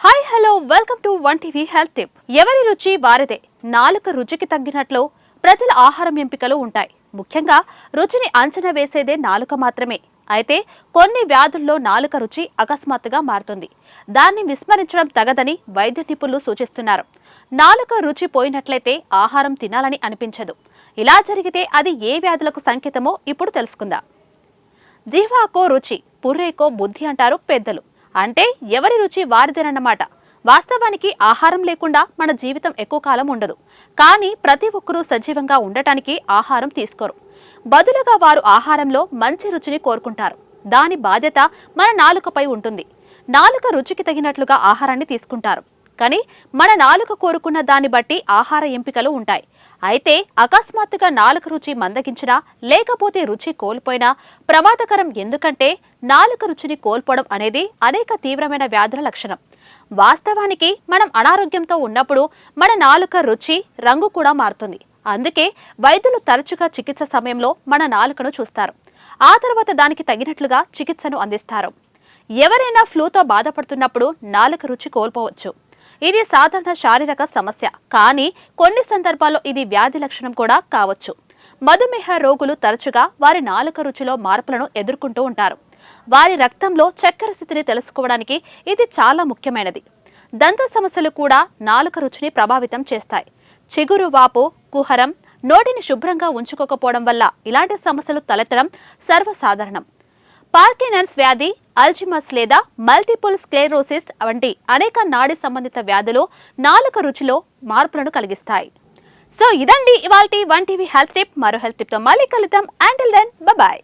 Hi hello welcome to one TV health tip. ఎవరి రుచి వారిదే. నాలుక రుచికి తగ్గినట్లు ప్రజల ఆహారం ఎంపికలు ఉంటాయి. ముఖ్యంగా రుచిని అంచనా వేసేదే నాలుక మాత్రమే. అయితే కొన్ని వ్యాధుల్లో నాలుక రుచి అకస్మాత్తుగా మారుతుంది. దాన్ని విస్మరించడం తగదని వైద్య నిపుణులు సూచిస్తున్నారు. నాలుక రుచి పోయినట్లయితే ఆహారం తినాలని అనిపించదు. ఇలా జరిగితే అది ఏ వ్యాధులకు సంకేతమో ఇప్పుడు తెలుసుకుందాం. జిహ్వాకో రుచి, పుర్రేకో బుద్ధి అంటారు పెద్దలు. అంటే ఎవరి రుచి వారిదేనన్నమాట. వాస్తవానికి ఆహారం లేకుండా మన జీవితం ఎక్కువ కాలం ఉండదు. కానీ ప్రతి ఒక్కరూ సజీవంగా ఉండటానికి ఆహారం తీసుకోరు. బదులుగా వారు ఆహారంలో మంచి రుచిని కోరుకుంటారు. దాని బాధ్యత మన నాలుకపై ఉంటుంది. నాలుక రుచికి తగినట్లుగా ఆహారాన్ని తీసుకుంటారు. కానీ మన నాలుక కోరుకున్న దాన్ని బట్టి ఆహార ఎంపికలు ఉంటాయి. అయితే అకస్మాత్తుగా నాలుక రుచి మందగించినా లేకపోతే రుచి కోల్పోయినా ప్రమాదకరం. ఎందుకంటే నాలుక రుచిని కోల్పోవడం అనేది అనేక తీవ్రమైన వ్యాధుల లక్షణం. వాస్తవానికి మనం అనారోగ్యంతో ఉన్నప్పుడు మన నాలుక రుచి, రంగు కూడా మారుతుంది. అందుకే వైద్యులు తరచుగా చికిత్స సమయంలో మన నాలుకను చూస్తారు. ఆ తర్వాత దానికి తగినట్లుగా చికిత్సను అందిస్తారు. ఎవరైనా ఫ్లూతో బాధపడుతున్నప్పుడు నాలుక రుచి కోల్పోవచ్చు. ఇది సాధారణ శారీరక సమస్య. కానీ కొన్ని సందర్భాల్లో ఇది వ్యాధి లక్షణం కూడా కావచ్చు. మధుమేహ రోగులు తరచుగా వారి నాలుక రుచిలో మార్పులను ఎదుర్కొంటూ ఉంటారు. వారి రక్తంలో చక్కెర స్థితిని తెలుసుకోవడానికి ఇది చాలా ముఖ్యమైనది. దంత సమస్యలు కూడా నాలుక రుచిని ప్రభావితం చేస్తాయి. చిగురు వాపు, కుహరం, నోటిని శుభ్రంగా ఉంచుకోకపోవడం వల్ల ఇలాంటి సమస్యలు తలెత్తడం సర్వసాధారణం. పార్కిన్సన్స్ వ్యాధి, అల్జీమర్స్ లేదా మల్టిపుల్ స్క్లెరోసిస్ వంటి అనేక నాడీ సంబంధిత వ్యాధులు నాలుక రుచిలో మార్పులను కలిగిస్తాయి. సో ఇదండి ఇవాల్టి వన్ టీవీ హెల్త్ టిప్. మరో హెల్త్ టిప్ తో మళ్ళీ కలుద్దాం. Until then by.